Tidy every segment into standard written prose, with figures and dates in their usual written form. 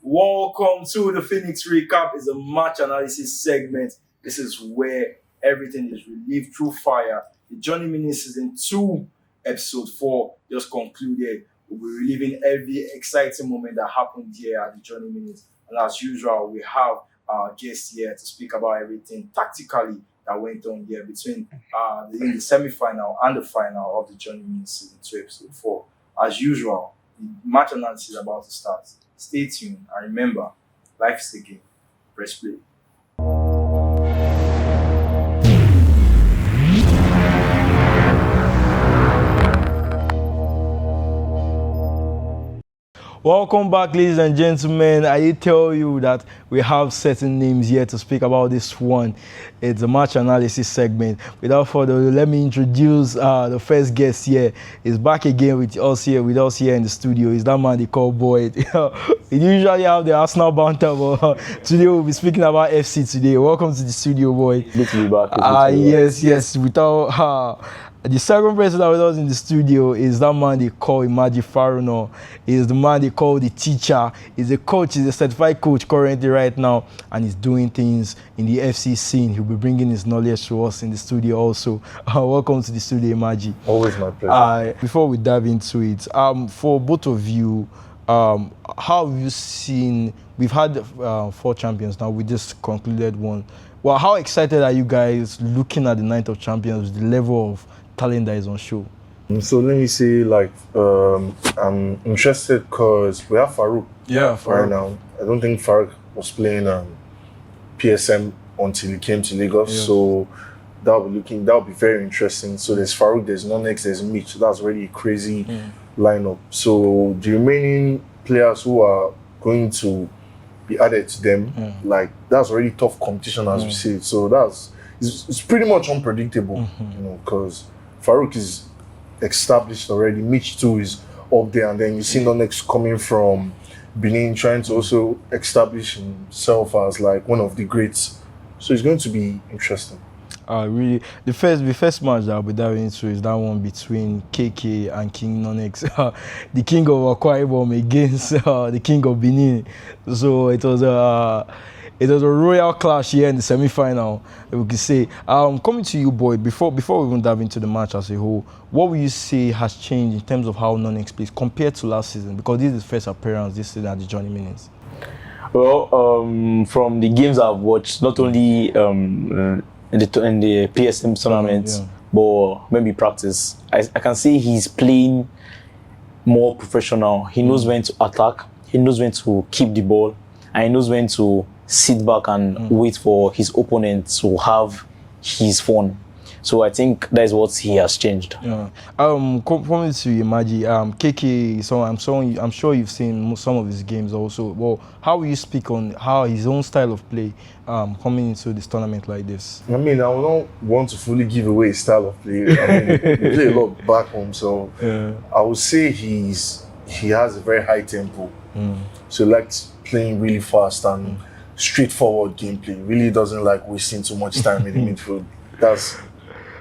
Welcome to the Phoenix Recap. It's a match analysis segment. This is where everything is relieved through fire. The Johnny Mini Season 2, Episode 4 just concluded. We'll be reliving every exciting moment that happened here at the Johnny Minis. And as usual, we have our guest here to speak about everything tactically that went on here between the semi-final and the final of the Johnny Minis Season 2, Episode 4. As usual, the match analysis is about to start. Stay tuned and remember, life is a game. Press play. Welcome back, ladies and gentlemen. I tell you that we have certain names here to speak about this one. It's a match analysis segment. Without further ado, let me introduce the first guest here. He's back again with us here in the studio. He's that man they call Boyd. We usually have the Arsenal banter, but today we'll be speaking about FC today. Welcome to the studio, Boyd. Good to be back. Yes. Without the second person that was us in the studio is that man they call Imaji. He's the man they call the teacher. He's a coach, he's a certified coach currently right now, and he's doing things in the FC scene. He'll be bringing his knowledge to us in the studio also. Welcome to the studio, Imaji. Always my pleasure. Before we dive into it, for both of you, how have you seen, we've had 4 champions now, we just concluded one. Well, how excited are you guys looking at the 9th of champions, the level of talent that is on show? So let me say, I'm interested because we have Farouk. Right now. I don't think Farouk was playing PSM until he came to Lagos. So that'll be very interesting. So there's Farouk, there's Nonex, there's Mitch. That's already a crazy lineup. So the remaining players who are going to be added to them, that's already tough competition as we say. So it's pretty much unpredictable, because Farouk is established already. Mitch too is up there, and then you see Nonex coming from Benin, trying to also establish himself as like one of the greats. So it's going to be interesting. Really, the first match that I'll be diving into is that one between KK and King Nonex, the king of Akwa Ibom against the king of Benin. So it was a royal clash here in the semi-final, we could say. Coming to you, Boyd, before we even dive into the match as a whole, what would you say has changed in terms of how Nonex plays compared to last season? Because this is his first appearance this season at the Johnny Minis. Well, from the games I've watched, not only in the PSM tournament, but maybe practice, I can see he's playing more professional. He knows when to attack, he knows when to keep the ball, and he knows when to sit back and wait for his opponent to have his fun. So I think that is what he has changed. Coming to Imaji, KK, I'm sure you've seen some of his games also. Well, how will you speak on how his own style of play coming into this tournament like this? I mean, I don't want to fully give away his style of play. I mean, he play a lot back home, so I would say he has a very high tempo. So he likes playing really fast and straightforward gameplay. Really doesn't like wasting too much time in the midfield.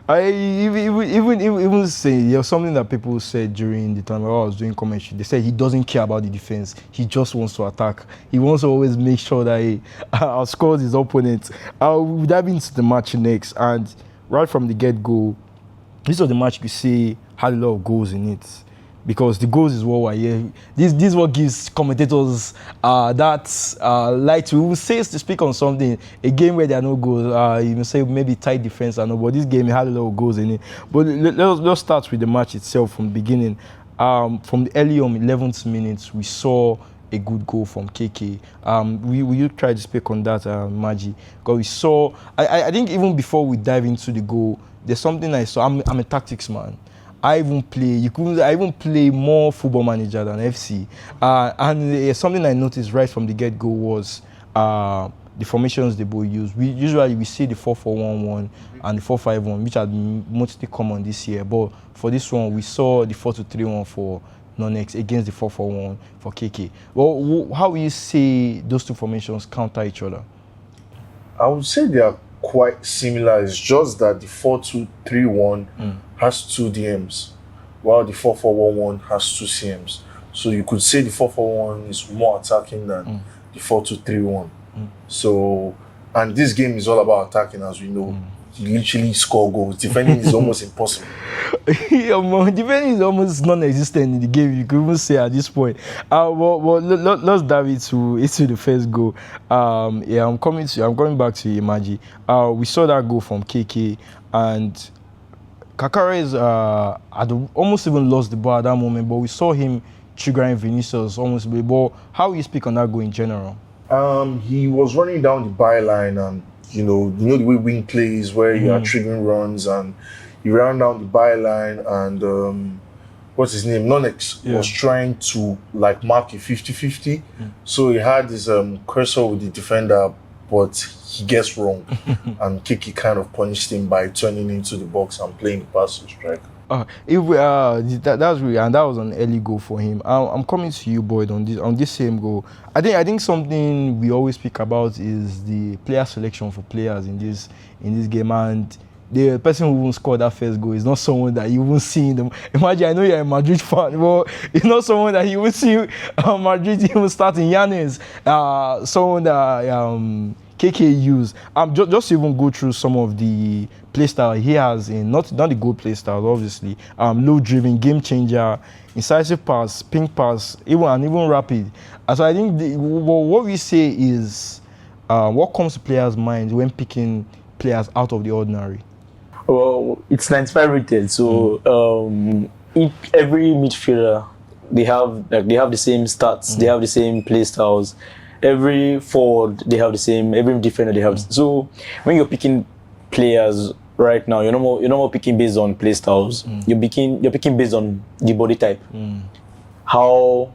I even say something that people said during the time I was doing commentary. They said he doesn't care about the defense. He just wants to attack. He wants to always make sure that he outscores his opponent. We'll dive into the match next, and right from the get-go, this was the match you see had a lot of goals in it. Because the goals is what we're here. This is what gives commentators light to speak on something. A game where there are no goals, you may say maybe tight defense and all, but this game had a lot of goals in it. But let's start with the match itself from the beginning. From the early on 11th minute, we saw a good goal from KK. Will you try to speak on that, Maji? Because we saw, I think even before we dive into the goal, there's something I saw. I'm a tactics man. I even play more Football Manager than FC. And something I noticed right from the get-go was the formations they both use. We see the 4-4-1-1 and the 4-5-1, which are mostly common this year. But for this one, we saw the 4-2-3-1 for Nonex against the 4-4-1 for KK. Well, how will you say those two formations counter each other? I would say they are quite similar. It's just that the 4-2-3-1 has 2 DMs, while the 4-4-1-1 has 2 CMs. So you could say the 4-4-1 is more attacking than the 4-2-3-1. So, and this game is all about attacking, as we know. You literally score goals. Defending is almost impossible. Defending is almost non-existent in the game. You could even say at this point. Let's dive into the first goal. I'm coming back to Imaji. We saw that goal from KK, and Kakares had almost even lost the ball at that moment, but we saw him triggering Vinicius almost. But how will you speak on that goal in general? He was running down the byline, and you know the way wing plays where you are triggering runs, and he ran down the byline, and what's his name? Nonex was trying to like mark a 50-50. So he had his cursor with the defender, but he gets wrong, and Kiki kind of punished him by turning into the box and playing the pass to striker. That's really, and that was an early goal for him. I'm coming to you, Boyd, on this same goal. I think something we always speak about is the player selection for players in this game, and the person who even scored that first goal is not someone that you even see in them. Imagine, I know you're a Madrid fan, but it's not someone that you will see Madrid even starting Yanis. Someone that KK used. Just to even go through some of the play style he has in not the good play style, obviously. Low driven, game changer, incisive pass, pink pass, even rapid. So I think what we say is what comes to players' minds when picking players out of the ordinary. Well, it's 95 rated, so every midfielder they have the same stats, they have the same play styles. Every forward they have the same. Every defender they have. So when you're picking players right now, you're not more picking based on play styles. You're picking based on the body type. How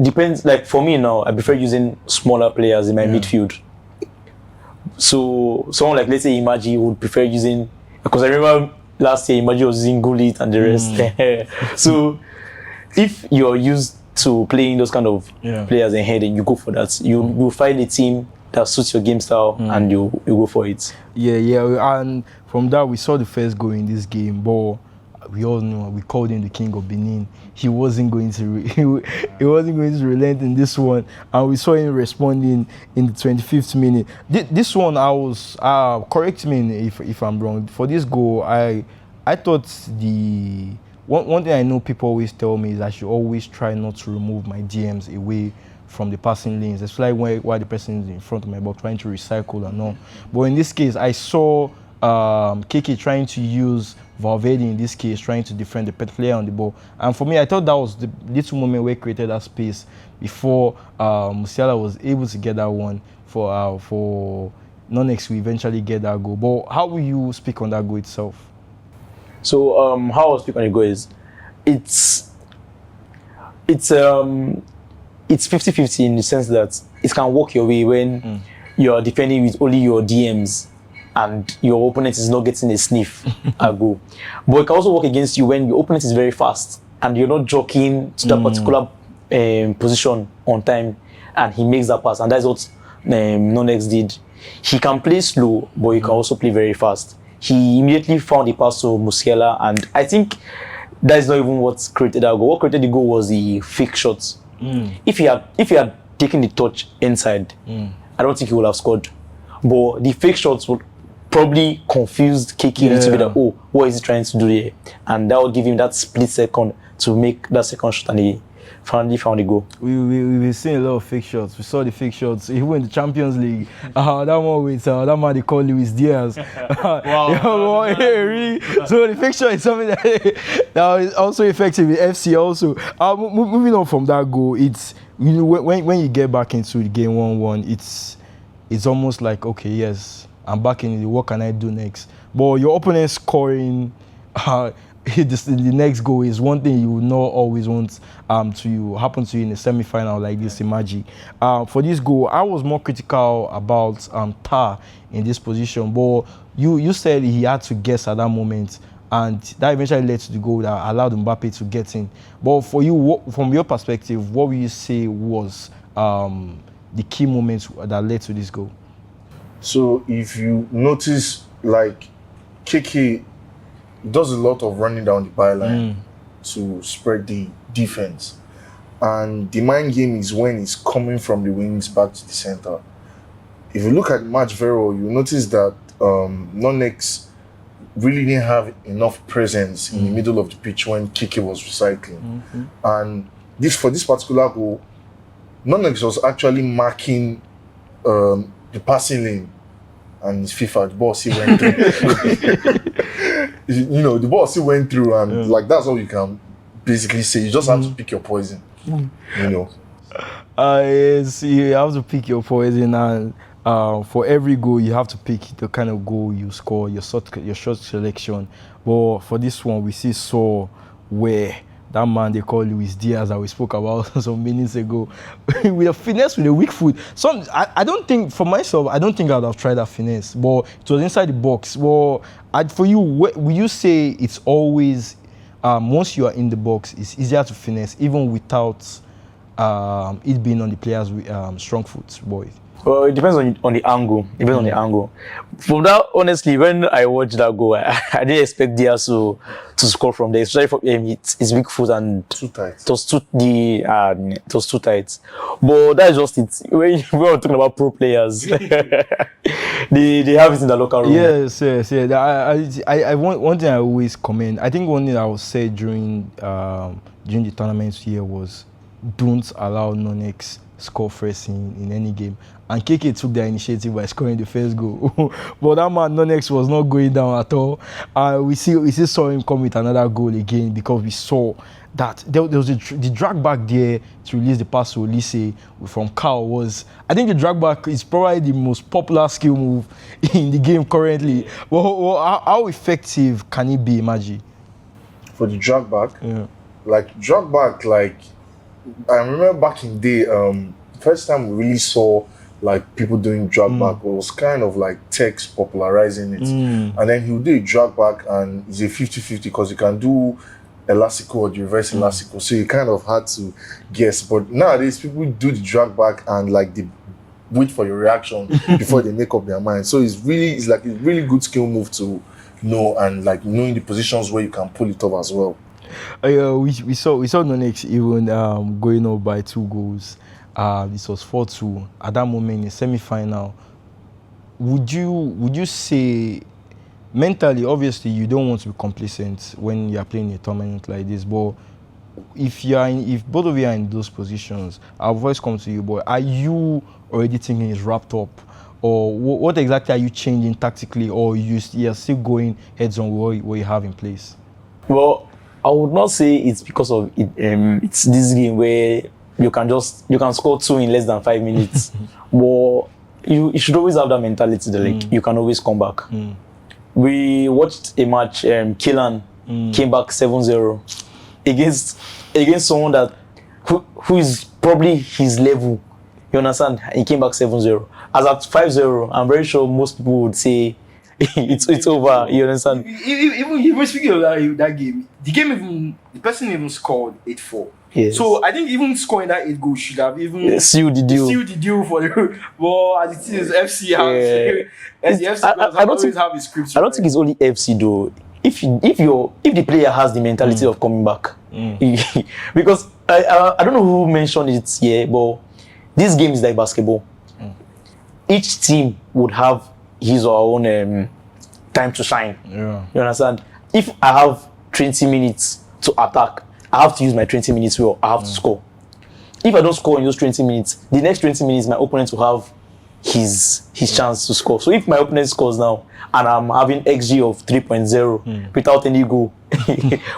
depends. Like for me now, I prefer using smaller players in my midfield. So someone like, let's say, Imaji would prefer using, because I remember last year Imaji was using Gullit and the rest. So if you're used to playing those kind of players and heading, you go for that. You find a team that suits your game style and you go for it. Yeah, and from that we saw the first goal in this game, but we all know we called him the king of Benin. He wasn't going to he wasn't going to relent in this one, and we saw him responding in the 25th minute. This one, I was correct me if I'm wrong. For this goal, I thought the one thing I know people always tell me is I should always try not to remove my DMs away from the passing lanes, especially while the person is in front of my box trying to recycle and all. But in this case, I saw KK trying to use Valverde in this case, trying to defend the player on the ball. And for me, I thought that was the little moment where he created that space before Musiala was able to get that one for Nonex to eventually get that goal. But how will you speak on that goal itself? So how I'll speak on the goal is it's 50-50 in the sense that it can work your way when you're defending with only your DMs and your opponent is not getting a sniff a goal. But it can also work against you when your opponent is very fast and you're not jockeying to that particular position on time, and he makes that pass, and that's what Nonex did. He can play slow, but he can also play very fast. He immediately found the pass to Musiala, and I think that is not even what created that goal. What created the goal was the fake shots. If he had taken the touch inside, I don't think he would have scored. But the fake shots would probably confuse KK a little bit. Like, oh, what is he trying to do here? And that would give him that split second to make that second shot, and he finally found the goal. We've seen a lot of fake shots. We saw the fake shots. He went to Champions League. That one with that man they call Luis Diaz. Wow. Really? So the fake shot is something that is also effective in FC also. Moving on from that goal, it's when you get back into the game 1-1, it's almost like, okay, yes, I'm back in it. What can I do next? But your opponent scoring the next goal is one thing you would not always want to happen to you in a semi-final like this, Imaji. For this goal, I was more critical about Tar in this position, but you said he had to guess at that moment, and that eventually led to the goal that allowed Mbappe to get in. But for you, from your perspective, what would you say was the key moments that led to this goal? So if you notice, like, KK does a lot of running down the byline to spread the defense. and the mind game is when it's coming from the wings back to the center. If you look at the match very well, you notice that Non-X really didn't have enough presence in the middle of the pitch when Kike was recycling. And for this particular goal, Non-X was actually marking the passing lane, and it's FIFA, the ball still went through. You know, the ball still went through, and like that's all you can basically say. You just have to pick your poison. You know. Yes, you have to pick your poison, and for every goal you have to pick the kind of goal you score, your shot selection. But for this one, we saw where that man they call Luis Diaz that we spoke about some minutes ago, with a finesse, with a weak foot. I don't think, for myself, I don't think I'd have tried that finesse, but it was inside the box. Well, for you, will you say it's always, once you are in the box, it's easier to finesse, even without it being on the player's strong foot, boy? Well, it depends on the angle. Depends on the angle. From that, honestly, when I watched that goal, I didn't expect Diaz to score from there. Especially for him, it's weak foot and too tight. It was too tight. But that's just it. When we're talking about pro players, they have it in the locker room. Yes. I one thing I always commend. I think one thing I would say during the tournaments here was, don't allow Non-X score first in any game. And Keke took the initiative by scoring the first goal. But that man, Non-X, was not going down at all. We still saw him come with another goal again, because we saw that there was the drag back there to release the pass to Olise from Carl was, I think the drag back is probably the most popular skill move in the game currently. Well, how effective can it be, Imaji? For the drag back? Yeah. Like, drag back, like, I remember back in the day, first time we really saw like people doing drag back, it was kind of like Tex popularizing it. And then he would do a drag back, and it's a 50-50 because you can do elastico or the reverse elastico. So you kind of had to guess. But nowadays people do the drag back and like they wait for your reaction before they make up their mind. So it's like a really good skill move to know, and like knowing the positions where you can pull it off as well. We saw Non-X even going up by 2 goals. This was 4-2 at that moment in the semi-final. Would you say mentally, obviously you don't want to be complacent when you are playing a tournament like this, but if both of you are in those positions, our voice comes to you, but are you already thinking it's wrapped up? Or what exactly are you changing tactically, or you're still going heads on what you have in place? Well, I would not say it's because of it. It's this game where you can score 2 in less than 5 minutes. But you should always have that mentality that like you can always come back. We watched a match. Killan came back 7-0 against someone that who is probably his level. You understand? He came back 7-0. As at 5-0, I'm very sure most people would say it's over. You understand? Even speaking of that game, the person even scored 8-4. Yes. So I think even scoring that 8 goals should have even sealed the deal for the. Well, as it is, FC has. The FC always have his scripts. I don't think it's only FC though. If the player has the mentality of coming back, because I don't know who mentioned it here, but this game is like basketball. Each team would have his or her own time to shine. Yeah. You understand? If I have 20 minutes to attack, I have to use my 20 minutes well. I have to score. If I don't score in those 20 minutes, the next 20 minutes, my opponent will have his chance to score. So if my opponent scores now and I'm having XG of 3.0 without any goal,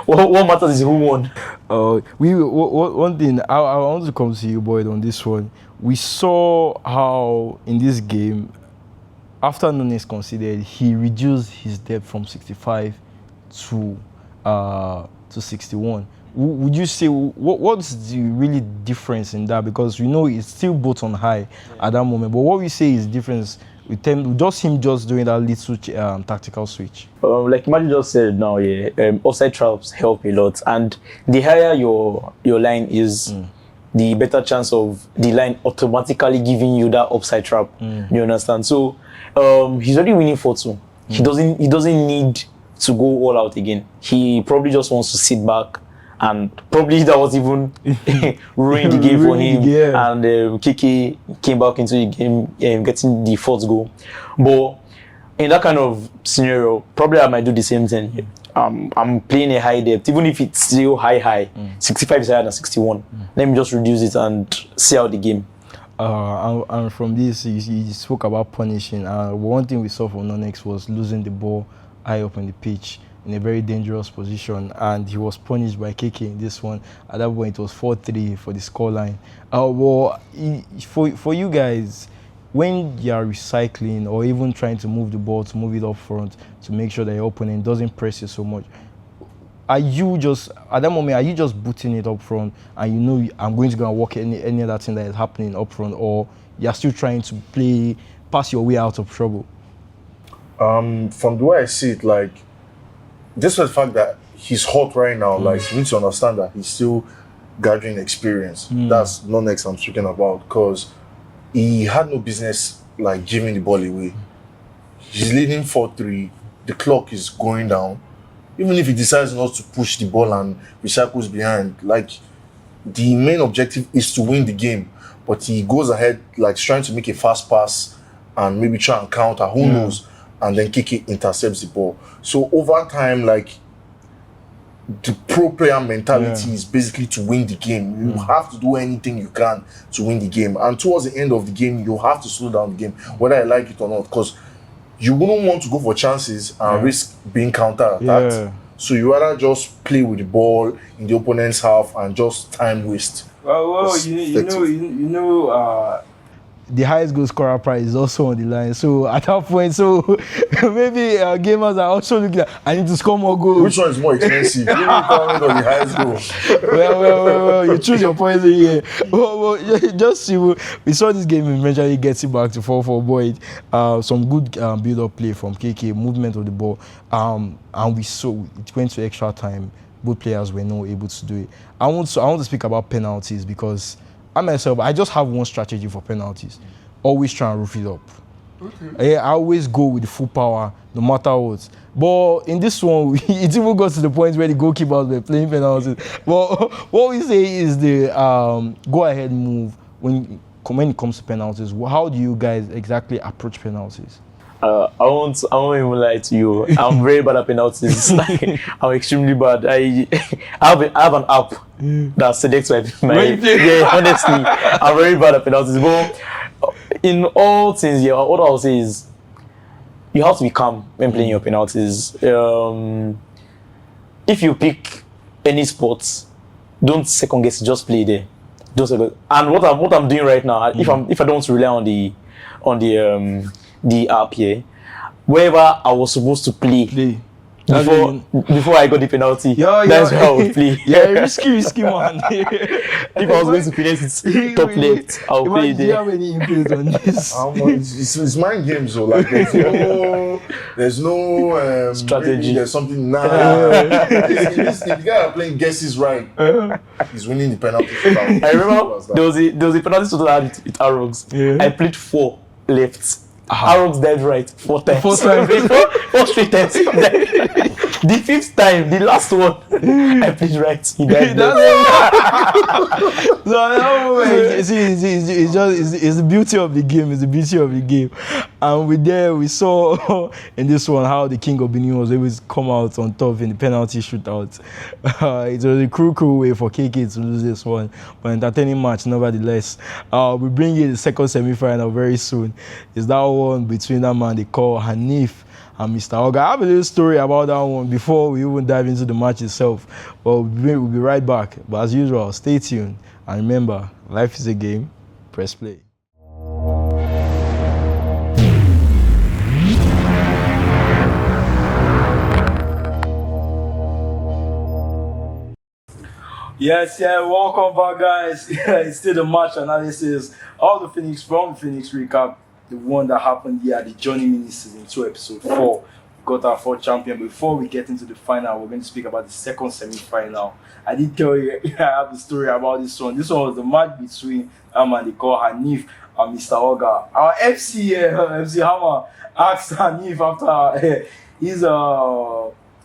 what matters is who won. One thing I want to come to you, Boyd, on this one. We saw how in this game, after Nunes conceded, he reduced his depth from 65 to 61. Would you say what's the really difference in that? Because we know it's still both on high at that moment. But what we say is difference with him just doing that little tactical switch. Like Imaji just said now, offside traps help a lot, and the higher your line is, the better chance of the line automatically giving you that offside trap. You understand? So he's already winning 4-2. He doesn't need to go all out again. He probably just wants to sit back and probably that was even ruined the game for him. Yeah. And Keke came back into the game, getting the fourth goal. But in that kind of scenario, probably I might do the same thing. I'm playing a high depth, even if it's still high. 65 is higher than 61. Let me just reduce it and see out the game. And from this, you spoke about punishing. One thing we saw from Nonex was losing the ball high up on the pitch in a very dangerous position, and he was punished by KK in this one. At that point, it was 4-3 for the scoreline. For you guys, when you are recycling or even trying to move the ball, to move it up front, to make sure that your opponent doesn't press you so much, are you just, at that moment, are you just booting it up front and you know I'm going to go and work any other thing that is happening up front, or you're still trying to pass your way out of trouble? From the way I see it, like, just the fact that he's hot right now, like, you need to understand that he's still gathering experience. That's Nonex I'm speaking about, because he had no business like giving the ball away. He's leading 4-3. The clock is going down. Even if he decides not to push the ball and recycles behind, like, the main objective is to win the game. But he goes ahead, like, trying to make a fast pass and maybe try and counter, who knows, and then Kiki intercepts the ball. So over time, like, the pro player mentality is basically to win the game. You have to do anything you can to win the game. And towards the end of the game, you have to slow down the game, whether I like it or not, because you wouldn't want to go for chances and risk being counter-attacked. So you rather just play with the ball in the opponent's half and just time waste. Well, the highest goal scorer prize is also on the line. So at that point, maybe gamers are also looking at, I need to score more goals. Which one is more expensive? You comment on the highest goal. Well, you choose your poison here. We saw this game eventually gets it back to 4-4 Boyd. Some good build-up play from KK, movement of the ball. And we saw it went to extra time. Both players were not able to do it. I want to speak about penalties, because I just have one strategy for penalties. Always try and roof it up. I always go with the full power, no matter what. But in this one, it even got to the point where the goalkeepers were playing penalties. But what we say is the go-ahead move when it comes to penalties. How do you guys exactly approach penalties? I won't even lie to you. I'm very bad at penalties. I'm extremely bad. I have an app that selects my honestly, I'm very bad at penalties. But in all things, what I'll say is you have to be calm when playing your penalties. If you pick any sport, don't second guess. Just play there. And what I'm doing right now, if I don't rely on the app here, wherever I was supposed to play before I got the penalty, that's where I would play. Risky man. If I was going to finish it top left, I'll play there. Do you have any input on this? It's mind games, so like there's no strategy. There's something the guy are playing guesses right. He's winning the penalty. I remember there was a penalty to that with Arrows. I played 4 left. Arrows died right 4 times. 4 straight times. The 5th time, the last one, I played right. He died it's the beauty of the game. It's the beauty of the game. And we saw in this one how the King of Benin was able to come out on top in the penalty shootout. It was a cruel way for KK to lose this one, but entertaining match nevertheless. We bring you the second semi-final very soon. It's that one between that man they call Hanif and Mr. Oga. I have a little story about that one before we even dive into the match itself. But we'll be right back. But as usual, stay tuned. And remember, life is a game. Press play. Yes, welcome back, guys. It's still the match analysis. All the Phoenix recap. The one that happened here at the Johnny Mini Season 2, Episode 4. We got our 4th champion. Before we get into the final, we're going to speak about the second semi-final. I did tell you, I have the story about this one. This one was the match between and they call Hanif and Mr. Oga. Our FC Hammer asked Hanif after his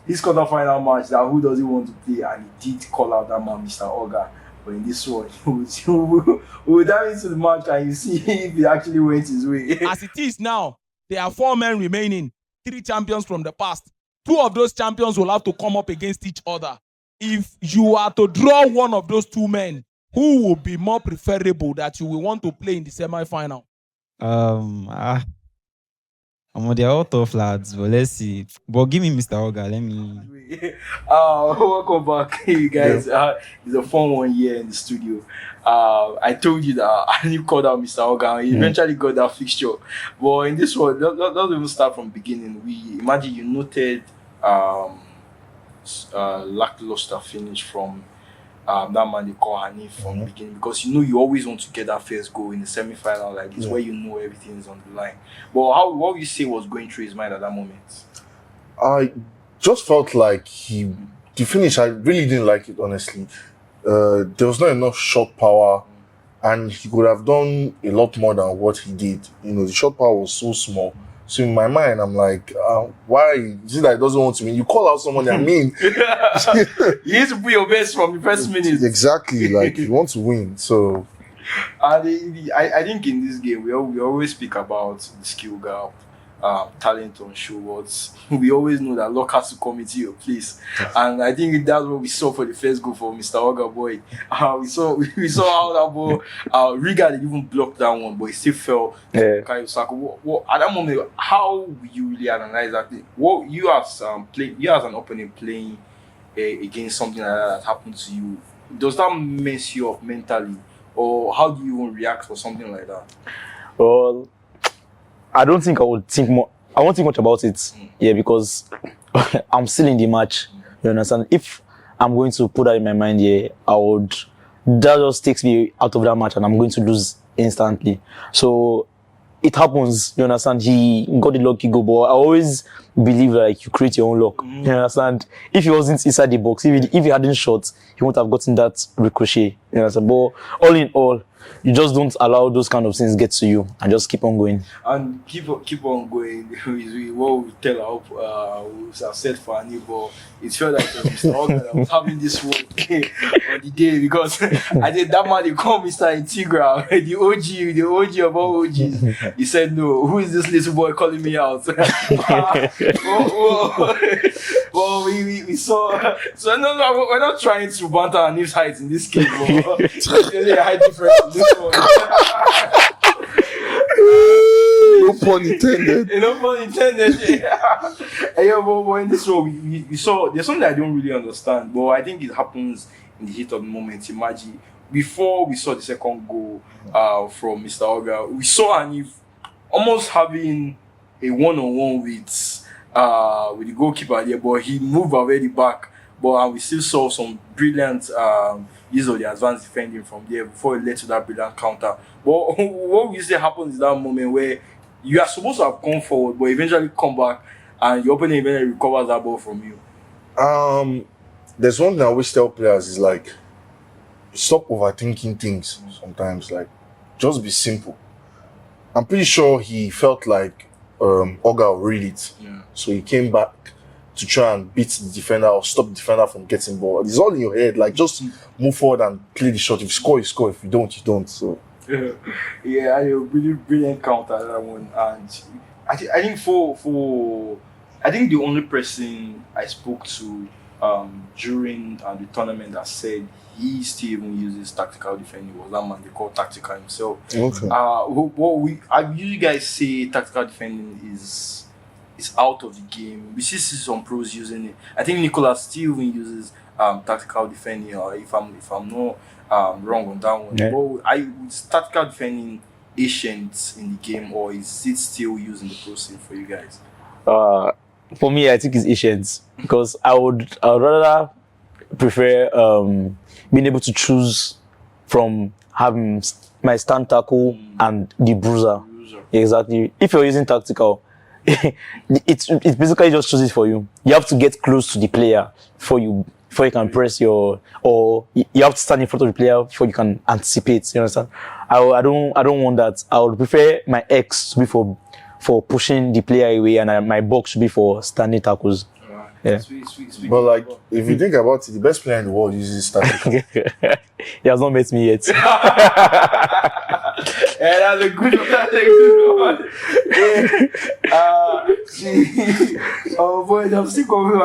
his quarter-final match, that who does he want to play, and he did call out that man, Mr. Oga. But in this one, we'll dive into the match and you see if he actually went his way. As it is now, there are 4 men remaining, 3 champions from the past. 2 of those champions will have to come up against each other. If you are to draw one of those 2 men, who will be more preferable that you will want to play in the semi-final? They're all tough lads, but let's see. But give me Mr. Oga, let me. Welcome back, you guys. It's a fun one here in the studio. I told you that I called out Mr. Oga. He eventually got that fixture. But in this one, let's even start from the beginning. We imagine you noted lackluster finish from that man they call Hanif from the beginning, because you know you always want to get that first goal in the semi-final like this, where you know everything is on the line. But what would you say was going through his mind at that moment? I just felt like the finish, I really didn't like it, honestly. There was not enough shot power, and he could have done a lot more than what he did. You know, the shot power was so small. So in my mind, I'm like, why? Is it that he doesn't want to win? You call out someone that mean. You need to put your best from the first minute. Exactly, like you want to win. So, I think in this game we always speak about the skill gap, talent on show, but we always know that luck has to come into your place, and I think that's what we saw for the first goal for Mr. Oga boy. We saw how that ball, Riga didn't even block that one, but he still fell. Kayo Saka. What at that moment, how will you really analyze that? What you as an opponent playing against something like that happened to you, does that mess you up mentally, or how do you even react for something like that? Well, I don't think I would think more. I won't think much about it. Yeah, because I'm still in the match. You understand? If I'm going to put that in my mind, that just takes me out of that match and I'm going to lose instantly. So it happens, you understand? He got the lucky goal, but I always believe like you create your own luck. You understand? If he wasn't inside the box, if he hadn't shot, he wouldn't have gotten that ricochet. You understand? But all in all, you just don't allow those kind of things get to you and just keep on going. And keep on going is what we tell our we have said for our neighbor. It felt like Mr. Oga that was having this one on the day, because I think that man they call Mr. Integral, the OG of all OGs. He said, no, who is this little boy calling me out? Well, we saw. So no, we're not trying to banter Hanif's height in this case. There's really a high difference in this one. no pun intended. No pun intended. But in this one, we saw there's something I don't really understand, but I think it happens in the heat of the moment. Imaji, before we saw the second goal from Mr. Oga, we saw Hanif almost having a one-on-one with the goalkeeper there, but he moved already back. But we still saw some brilliant use of the advanced defending from there before it led to that brilliant counter. But what usually happens is that moment where you are supposed to have gone forward, but eventually come back and your opponent eventually recovers that ball from you. There's one thing I always tell players is like, stop overthinking things sometimes. Like, just be simple. I'm pretty sure he felt like Oga will read it. Yeah. So he came back to try and beat the defender or stop the defender from getting ball. It's all in your head. Like, just move forward and play the shot. If you score, you score. If you don't, you don't. So yeah, a really brilliant counter that one. And I think the only person I spoke to during the tournament that said he still even uses tactical defending was that man they call tactical himself. Okay. You guys say tactical defending is out of the game. We see some pros using it. I think Nicolas still even uses tactical defending, or if I'm not wrong on that one. Yeah. But is tactical defending ancient in the game, or is it still used in the pro scene for you guys? For me, I think it's ancient, because I would rather prefer being able to choose from having my stand tackle and the bruiser. Exactly. If you're using tactical, it basically just chooses for you. You have to get close to the player before you can press or you have to stand in front of the player before you can anticipate. You understand? I don't want that. I would prefer my X to be for pushing the player away, and my box should be for standing tackles. Yeah. Sweet. But like, if you think about it, the best player in the world uses static. He has not met me yet. Yeah, that's a good one. Oh boy, I'm still coming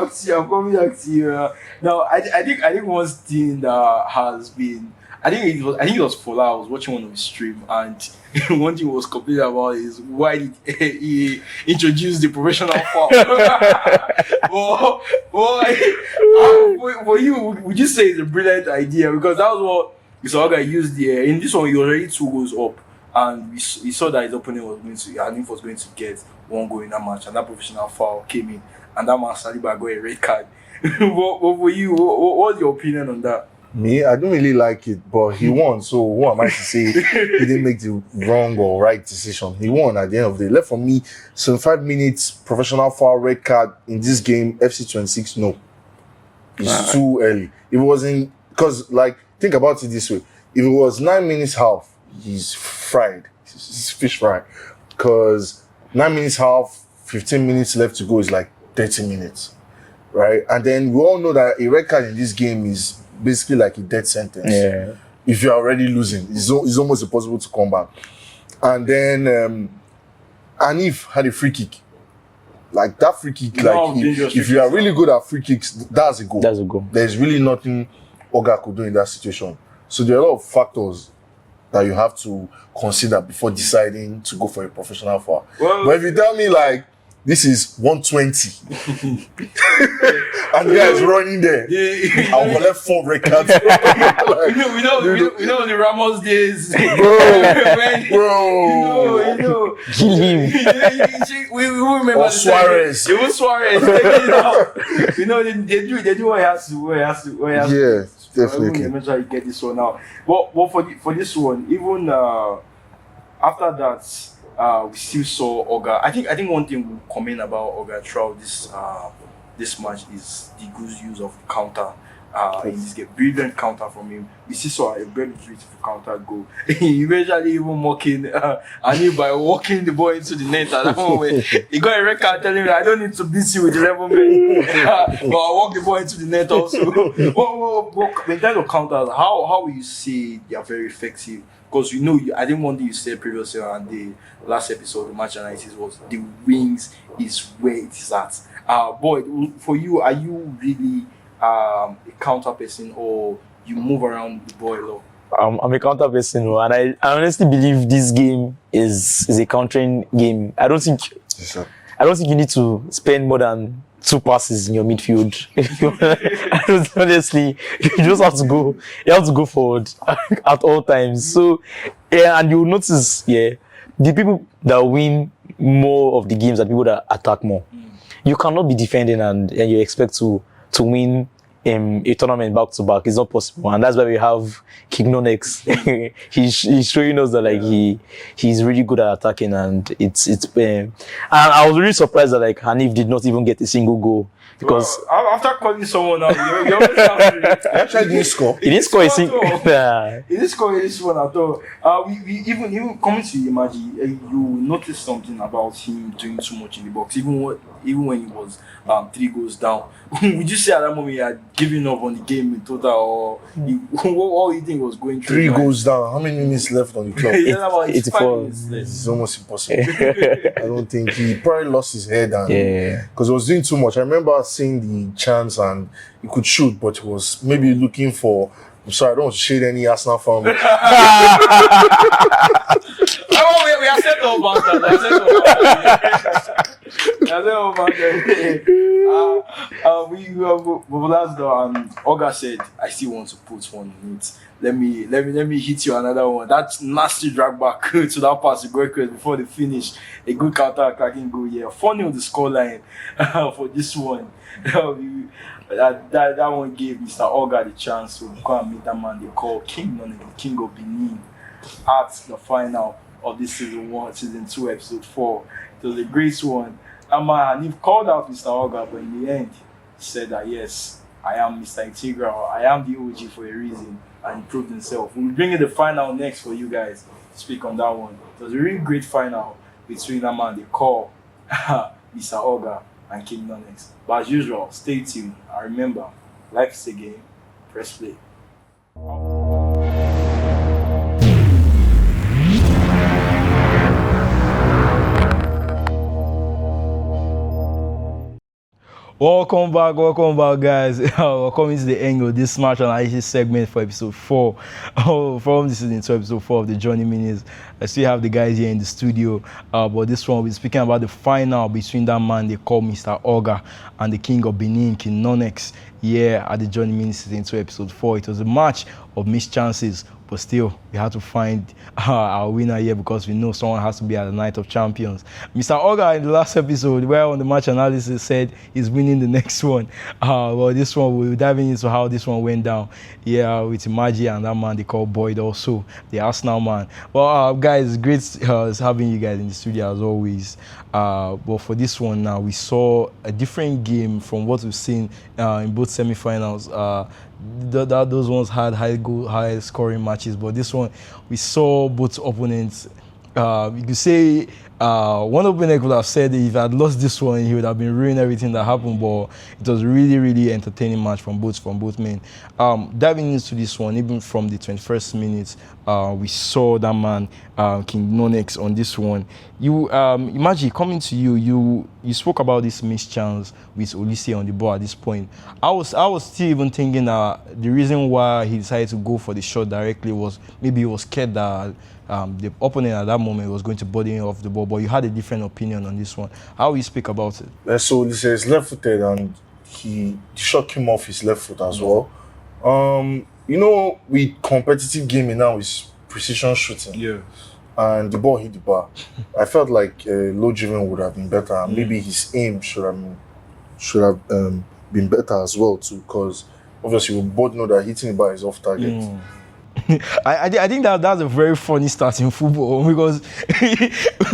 back to you. Now, I think one thing that has been, I think it was Fola. I was watching one of his stream, and one thing he was complaining about is why did he introduce the professional foul? For you, would you say it's a brilliant idea? Because that was what Isaoga used there. In this one, he was already 2 goals up, and he saw that his opponent was going to get 1 goal in that match, and that professional foul came in, and that man Saliba got a red card. What for you? What's your opinion on that? Me, I don't really like it, but he won. So who am I to say he didn't make the wrong or right decision? He won at the end of the day. Left for me, 75 minutes, professional foul, red card in this game, FC26, no. It's too early. It wasn't, because like, think about it this way. If it was 9 minutes half, he's fried. He's fish fried. Because 9 minutes half, 15 minutes left to go is like 30 minutes. Right? And then we all know that a red card in this game is basically like a death sentence. Yeah. If you're already losing, it's almost impossible to come back. And then Anif had a free kick. Like that free kick, like if you are really good at free kicks, that's a goal. That's a goal. There's really nothing Oga could do in that situation. So there are a lot of factors that you have to consider before deciding to go for a professional foul. Well, but if you tell me like this is 120 and the guy is running there, I'll collect 4 red cards. Like, we know the Ramos days. Bro. You know. Kill him. We remember or Suarez. It was Suarez. You know, they do what he has to. Yeah, definitely. Eventually get this one out. But for this one, even after that, we still saw Oga. I think one thing we'll comment about Oga throughout this match is the good use of counter. In this game, brilliant counter from him. We still saw a very beautiful counter goal. He eventually even mocking Ani by walking the ball into the net at that moment. He got a red card telling me I don't need to beat you with 11 men, but I walk the ball into the net also. In terms of counters, how will you say they are very effective? Because I think one thing you said previously on the last episode of the match analysis was the wings is where it is at. Boy, for you, are you really a counter person or you move around the ball a lot? I'm a counter person, and I honestly believe this game is a countering game. I don't think you need to spend more than 2 passes in your midfield. Honestly, you just have to go. You have to go forward at all times. So, yeah, and you'll notice, the people that win more of the games are people that attack more. You cannot be defending and you expect to win a tournament back to back. It's not possible, and that's why we have King next. he's showing us that like he's really good at attacking, and it's and I was really surprised that like Hanif did not even get a single goal because after calling someone out, you always have to. Actually, didn't score. He didn't score a single. He didn't score this one at all. We even coming to Imaji, you noticed something about him doing too much in the box, even when he was 3 goals down. Would you say at that moment he had given up on the game in total, or what you think was going through? 3 goals down. How many minutes left on the clock? About 84. It's almost impossible. I don't think he probably lost his head because he was doing too much. I remember seeing the chance and he could shoot, but he was maybe looking for. I'm sorry, I don't want to shade any Arsenal fan. We are set up about that. Oga said, I still want to put one in it. Let me hit you another one. That nasty drag back to that pass to Gabriel before they finish. A good counter attacking goal. Yeah, funny on the scoreline for this one. That one gave Mr. Oga the chance to go and meet that man they call King of Benin at the final of this season 1, season 2, episode 4. It was a great one. And he called out Mr. Oga, but in the end, he said that yes, I am Mr. Integral, I am the OG for a reason, and he proved himself. We'll bring in the final next for you guys to speak on that one. It was a really great final between that man they call Mr. Oga and King Nonex. But as usual, stay tuned. And remember, life is a game. Press play. Welcome back, guys. We're coming to the end of this match analysis segment for episode 4. From this season to episode 4 of the Journey Minis. I still have the guys here in the studio, but this one we'll be speaking about the final between that man they call Mr. Oga and the King of Benin, King Nonex. Yeah, at the Journey Minis season 2 episode 4. It was a match of missed chances, but still, we had to find our winner here because we know someone has to be at the Night of Champions. Mr. Oga in the last episode, where on the match analysis said he's winning the next one. Well, this one, we'll dive into how this one went down. Yeah, with Imaji and that man they call Boyd also, the Arsenal man. Well, guys, great having you guys in the studio as always. But for this one now, we saw a different game from what we've seen in both semi-finals. Those ones had high scoring matches, but this one we saw both opponents. You could say one opponent could have said if I had lost this one, he would have been ruining everything that happened. But it was really entertaining match from both men. Diving into this one, even from the 21st minute, we saw that man King Nonex on this one. You Imaji, coming to you spoke about this missed chance with Olise on the ball at this point. I was still even thinking that the reason why he decided to go for the shot directly was maybe he was scared that the opponent at that moment was going to body him off the ball, but you had a different opinion on this one. How will you speak about it? So Olise is left-footed and the shot came off his left foot as well. With competitive gaming now is precision shooting. Yeah. And the ball hit the bar. I felt like low driven would have been better, and maybe his aim should have been better as well too, because obviously we both know that hitting the bar is off target. I think that's a very funny start in football because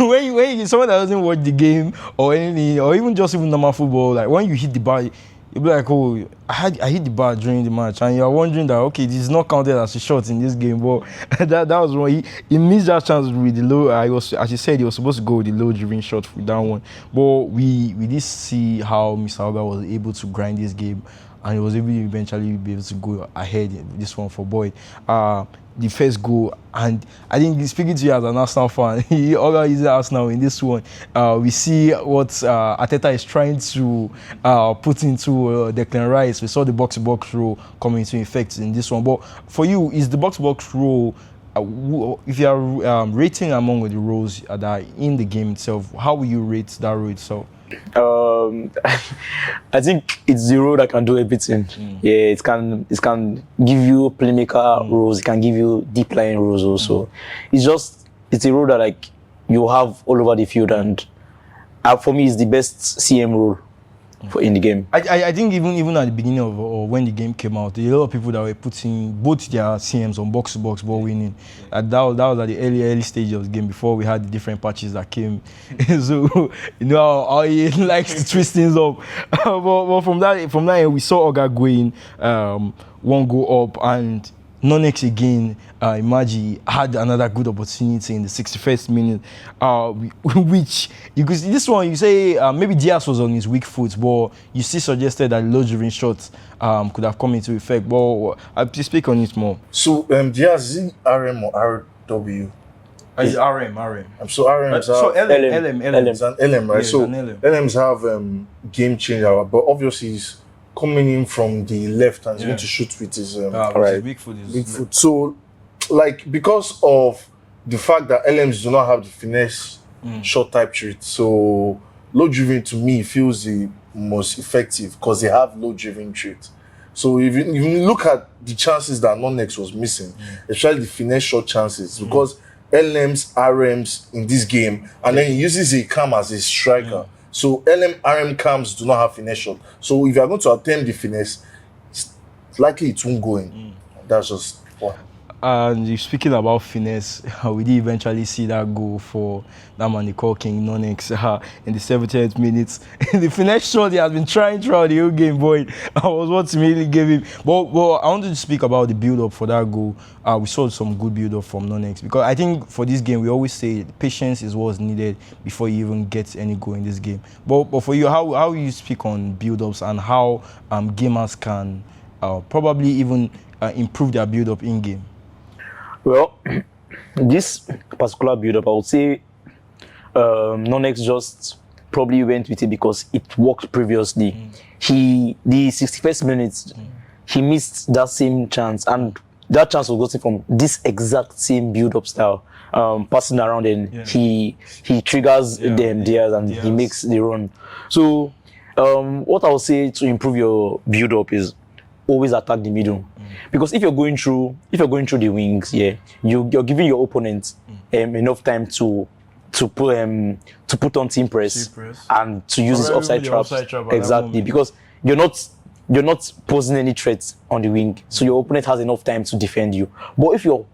when you someone that doesn't watch the game or anything, or even normal football, like when you hit the bar, you'll be like, oh, I hit the bar during the match, and you're wondering that, okay, this is not counted as a shot in this game, but that was wrong. He missed that chance with the low. As you said, he was supposed to go with the low driven shot with that one, but we did see how Mr. Oga was able to grind this game, and he was able to eventually be able to go ahead in this one for Boyd. The first goal, and I think speaking to you as an Arsenal fan, Oga is Arsenal in this one. We see what Arteta is trying to put into Declan Rice. We saw the box-to-box rule coming into effect in this one. But for you, is the box-to-box rule, if you are rating among the roles that are in the game itself, how will you rate that rule itself? I think it's the role that can do everything. Yeah, it can give you playmaker roles, it can give you deep line roles also. It's a role that like you have all over the field, and for me it's the best CM role in the game. I think even at the beginning of or when the game came out, there were a lot of people that were putting both their CMs on box-to-box ball winning. That was at the early stage of the game before we had the different patches that came. So you know how he likes to twist things up. but from that we saw Oga going one goal up, and Nonex again, Imaji had another good opportunity in the 61st minute, which you could see this one. You say maybe Diaz was on his weak foot, but you still suggested that low-driven shots could have come into effect. But I'll speak on it more. So Diaz, is it RM or RW? It's RM. So RMs So LM. It's an LM, right? Yeah, so LM. LMs have game changer, but obviously he's coming in from the left and he's going to shoot with his big foot. big foot. So, like, because of the fact that LMs do not have the finesse short type trait, so low driven to me feels the most effective because they have low driven trait. So if you look at the chances that Nonex was missing, especially the finesse short chances, because LMs, RMs in this game, and then he uses a cam as a striker. So LM, RM cams do not have finesse shot. So if you are going to attempt the finesse, it's likely it won't go in. That's just one. And speaking about finesse, we did eventually see that goal for that man they call King Nonex in the 70th minute. The finesse shot he has been trying throughout the whole game, boy. I was what immediately gave him. But I wanted to speak about the build-up for that goal. We saw some good build-up from Nonex because I think for this game we always say patience is what's needed before you even get any goal in this game. But for you, how you speak on build-ups and how gamers can probably even improve their build-up in game? Well, this particular build-up, I would say Nonex just probably went with it because it worked previously. The 61st minute, he missed that same chance, and that chance was gotten from this exact same build-up style, passing around, and he triggers them there, and he makes the run. So, what I would say to improve your build-up is always attack the middle, because if you're going through the wings, you're giving your opponent enough time to put on team press and to use his offside traps. Exactly, because you're not posing any threats on the wing, so your opponent has enough time to defend you. But if you're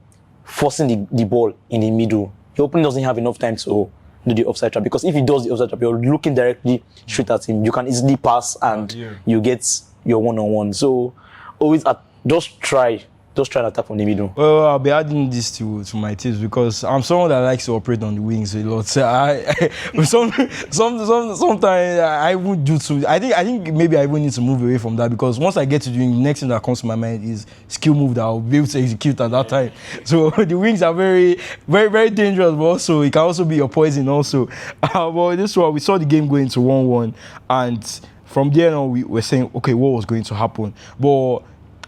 forcing the ball in the middle, your opponent doesn't have enough time to do the offside trap, because if he does the offside trap, you're looking directly straight at him. You can easily pass and you get your one-on-one. So always just try and attack from the middle. Well, I'll be adding this to my tips because I'm someone that likes to operate on the wings a lot. So sometimes I would do too. I think maybe I even need to move away from that, because once I get to doing, the next thing that comes to my mind is skill move that I'll be able to execute at that time. So the wings are very, very, very dangerous, but also it can also be your poison also. But this one, we saw the game going to 1-1, and from there on we were saying, okay, what was going to happen? But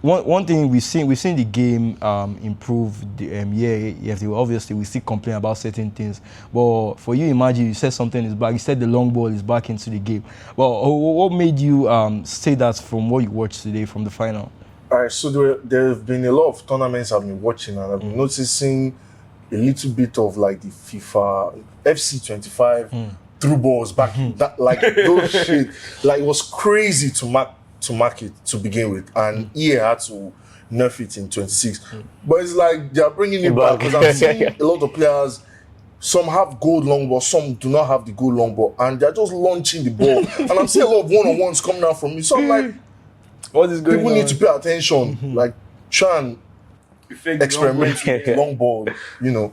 one thing we've seen the game improve. Obviously we still complain about certain things. But for you, Imaji, you said something is back. You said the long ball is back into the game. Well, what made you say that from what you watched today from the final? All right, so there have been a lot of tournaments I've been watching, and I've been noticing a little bit of like the FIFA FC25 through balls back, that like those shit, like it was crazy to mark it to begin with, and EA had to nerf it in 26. But it's like they're bringing it back, because I'm seeing a lot of players, some have gold long ball, some do not have the gold long ball, and they're just launching the ball. And I'm seeing a lot of one-on-ones coming out from me. So I'm like, what is going on? People need to pay attention, like try and experiment with long ball, you know.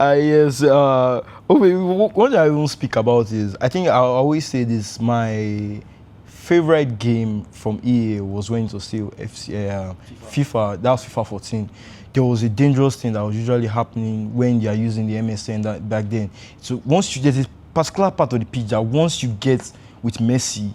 Yes. What I won't speak about is, I think I always say this, my favorite game from EA was when it was still FIFA. That was FIFA 14. There was a dangerous thing that was usually happening when you are using the MSN back then. So there's a particular part of the pitch that once you get with Messi,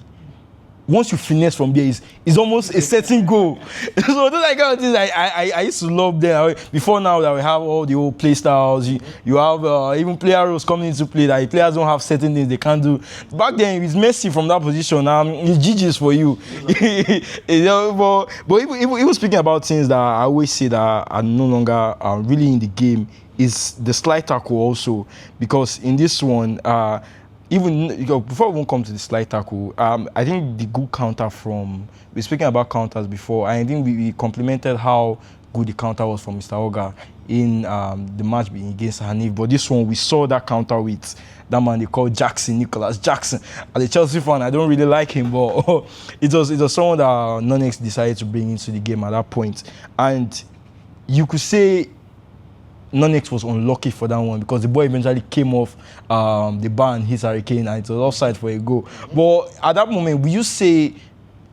once you finesse from there, it's almost a certain goal. So those kind of things I used to love them. Before now that we have all the old play styles, you have even player roles coming into play that players don't have certain things they can't do. Back then, it's Messi from that position. It's GG's for you. But even speaking about things that I always say that are no longer really in the game is the slide tackle also, because in this one, even before we come to the slide tackle, I think the good counter from, we're speaking about counters before, I think we complimented how good the counter was from Mr. Oga in the match against Hanif. But this one, we saw that counter with that man they call Nicholas Jackson. As a Chelsea fan, I don't really like him, but it was someone that Nonex decided to bring into the game at that point. And you could say Nonex was unlucky for that one, because the ball eventually came off the bar and hit Hurricane, and it was offside for a goal. But at that moment, will you say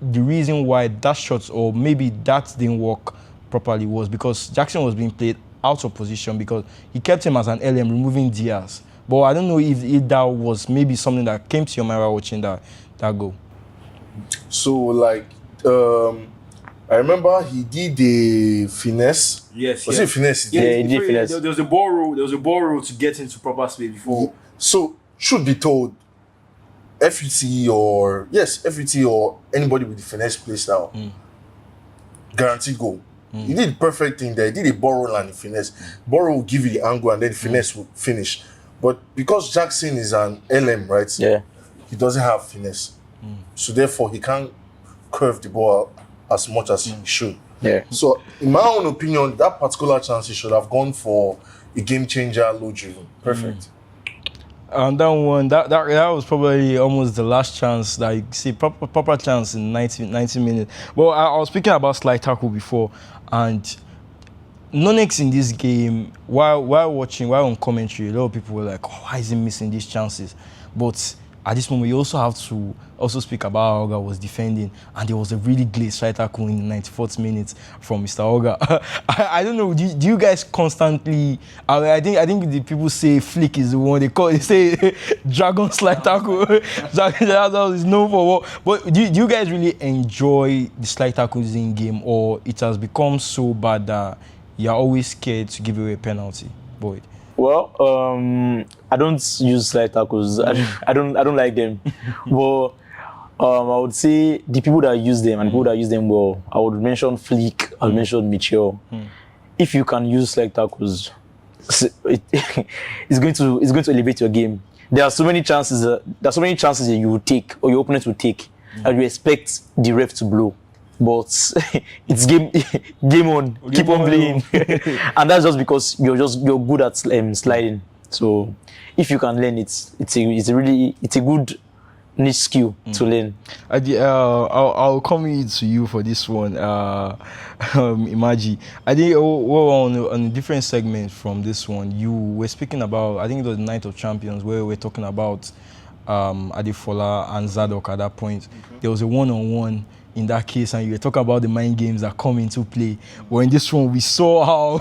the reason why that shot, or maybe that didn't work properly, was because Jackson was being played out of position, because he kept him as an LM, removing Diaz? But I don't know if that was maybe something that came to your mind while watching that goal. So like, I remember he did the finesse. Yes. Was it finesse? Yeah, he did finesse. There was a ball rule to get into proper space before. So, should be told, FUT or anybody with the finesse play style, guaranteed goal. He did the perfect thing there. He did a ball roll and a finesse. Ball roll will give you the angle, and then the finesse will finish. But because Jackson is an LM, right? Yeah. He doesn't have finesse. So therefore, he can't curve the ball as much as he should. Yeah. So, in my own opinion, that particular chance he should have gone for a game changer, low driven. Perfect. And that one, that was probably almost the last chance that you see, proper chance in 90 minutes. Well, I was speaking about slide tackle before, and Nonex in this game, while on commentary, a lot of people were like, oh, why is he missing these chances? But at this moment, you also have to also speak about how Oga was defending, and there was a really great strike tackle in the 94th minute from Mr. Oga. I don't know, do you guys constantly? I think the people say Flick is the one they say Dragon slide tackle. That is known for what. But do you guys really enjoy the slide tackles in game, or it has become so bad that you're always scared to give away a penalty, Boyd? Well, I don't use slide tackles. I don't like them. But I would say the people that use them and people that use them well, I would mention Flick, I would mention Mitchell. If you can use slide tackles, it's going to elevate your game. There are so many chances that you will take, or your opponent will take, and you expect the ref to blow. But it's game on. Keep on playing, and that's just because you're good at sliding. So if you can learn it, it's a good niche skill to learn. I'll come in to you for this one, Imaji. I think on a different segment from this one, you were speaking about, I think it was the Night of Champions, where we were talking about Adefola and Zadok at that point. There was a one-on-one in that case, and you were talking about the mind games that come into play. But in this one, we saw how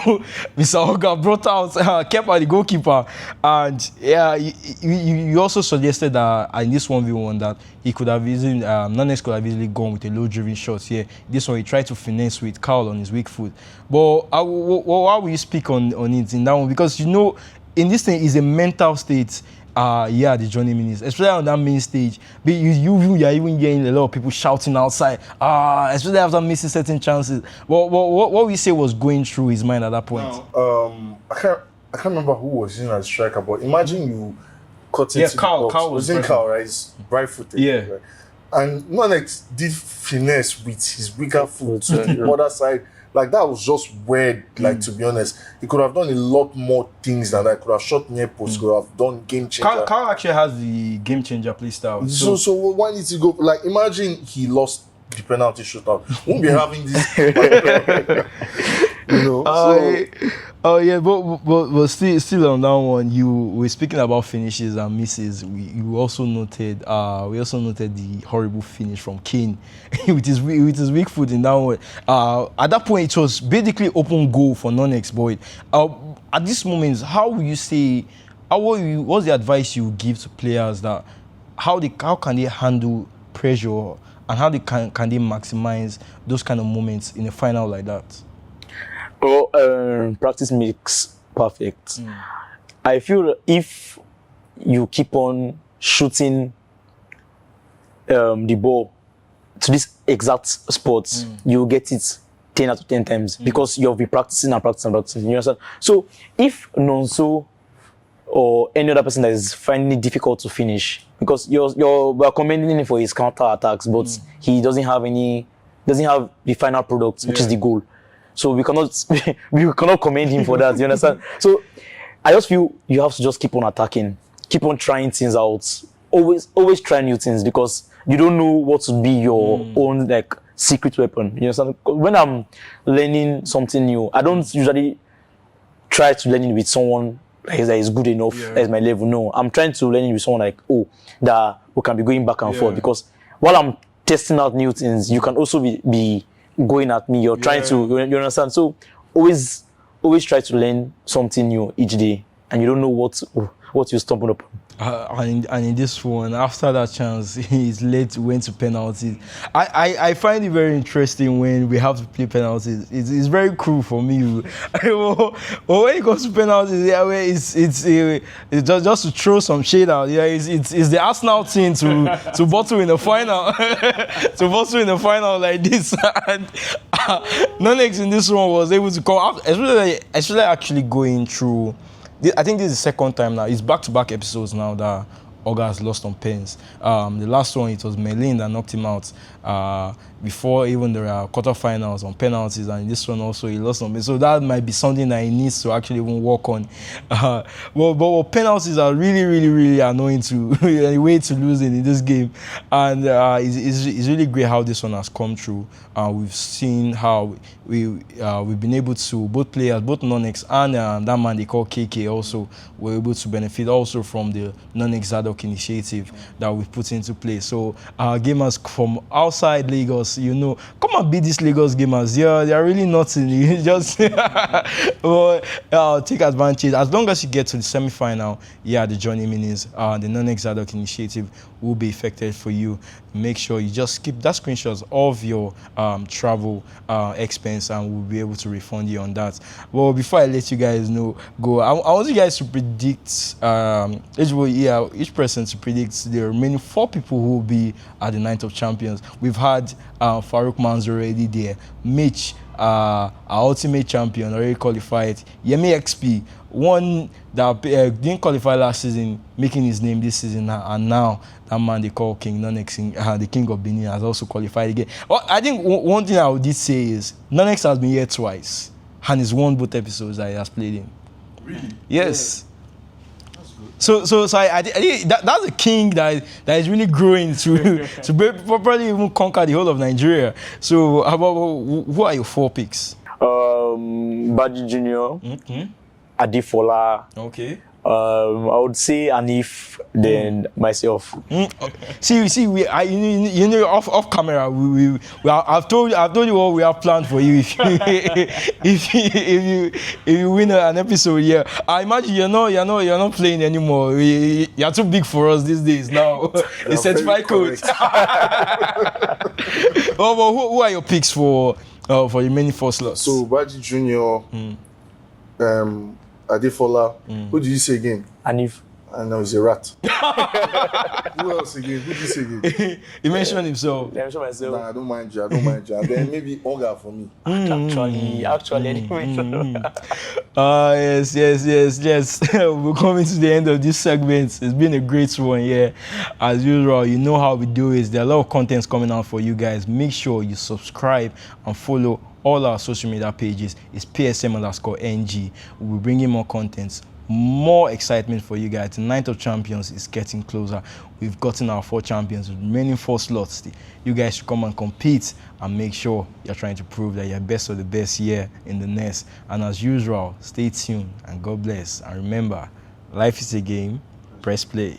Mr. Oga brought out Kepa, the goalkeeper, and yeah, you also suggested that in this 1v1 that he could have easily, Nonex could have easily gone with a low-driven shot here. This one, he tried to finesse with Carl on his weak foot. But how will you speak on it in that one? Because, you know, in this thing, it's a mental state. The journey minutes, especially on that main stage. But you're even getting a lot of people shouting outside, especially after missing certain chances. What we say was going through his mind at that point? I can't remember who was in as striker, but imagine you cut into the box. Carl was in Carl, right? He's right-footed. Yeah. Right? And Nonex did finesse with his weaker foot to the other side. Like, that was just weird, like, to be honest. He could have done a lot more things than that. Could have shot near post, could have done game changer. Carl actually has the game changer play style. So why need to go? Like, imagine he lost the penalty shootout. Won't be having this. You know? But still on that one, you were speaking about finishes and misses. We also noted the horrible finish from Kane with his weak foot in that one. At that point, it was basically open goal for Nonex, Boyd. At this moment, how will you say? What's the advice you give to players that how can they handle pressure, and how can they maximize those kind of moments in a final like that? Well, practice makes perfect. I feel that if you keep on shooting the ball to this exact spot, you'll get it 10 out of 10 times because you'll be practicing and practicing and practicing. You understand? So if Nonso or any other person that is finding it difficult to finish, because we're commending him for his counter attacks, but he doesn't have the final product, which is the goal. So we cannot commend him for that. You understand? So I just feel you have to just keep on attacking, keep on trying things out. Always try new things, because you don't know what would be your own like secret weapon. You understand? When I'm learning something new, I don't usually try to learn it with someone that is good enough as my level. No, I'm trying to learn it with someone that we can be going back and forth, because while I'm testing out new things, you can also be going at me. You're trying to, you understand? So always try to learn something new each day, and you don't know what you stumble upon. And in this one, after that chance, his late went to penalties. I find it very interesting when we have to play penalties. It's very cruel for me. But when it comes to penalties, it's just to throw some shade out. Yeah, it's the Arsenal team to bottle in the final, to bottle in the final like this. And Nonex in this one was able to come out, especially actually going through. I think this is the second time now. It's back-to-back episodes now that Oga has lost on pens. The last one, it was Merlin that knocked him out. before even the quarterfinals on penalties, and this one also he lost on. So that might be something that he needs to actually even work on. But penalties are really annoying to a way to lose in this game, and it's really great how this one has come through. We've seen how we've been able to, both players, both non-ex and that man they call KK also were able to benefit also from the non-ex Zadok initiative that we've put into place. So gamers from outside Lagos, you know, come and beat these Lagos gamers. Yeah, they are really nothing. You just take advantage. As long as you get to the semi-final, yeah, the journey means the non-ex Zadok initiative will be effective for you. Make sure you just keep that screenshots of your travel expense, and we'll be able to refund you on that. Well, before I let you guys go, I want you guys to predict each person to predict the remaining 4 people who will be at the Night of Champions. We've had Farouk Manzoor already there, Mitch, our ultimate champion, already qualified, Yemi XP, one that didn't qualify last season, making his name this season, and now that man they call King Nonex, the King of Benin, has also qualified again. Well, I think one thing I would say is Nonex has been here twice and he's won both episodes that he has played in. Really? Yes. Yeah. So I think that's a king that is really growing to properly even conquer the whole of Nigeria. So who are your 4 picks? Baji Junior, Adifola. Okay. I would say Anif, then myself. See, you know, off camera, I've told you what we have planned for you. If you win an episode here, I imagine you're not playing anymore. You're too big for us these days now. It's certified coach. But who are your picks for the remaining 4 slots? So Baji Junior, Adefola. Who did you say again? Anif. I know he's a rat. Who else again? Who did you say again? He mentioned himself. I mention myself. Nah, I don't mind you. And then maybe Oga for me. Actually, anyway. Yes. We're coming to the end of this segment. It's been a great one, yeah. As usual, you know how we do it. There are a lot of contents coming out for you guys. Make sure you subscribe and follow all our social media pages. It's PSM_NG. We'll be bringing more contents, more excitement for you guys. The Night of Champions is getting closer. We've gotten our 4 champions, with remaining 4 slots. You guys should come and compete and make sure you're trying to prove that you're best of the best here in the nest. And as usual, stay tuned and God bless. And remember, life is a game. Press play.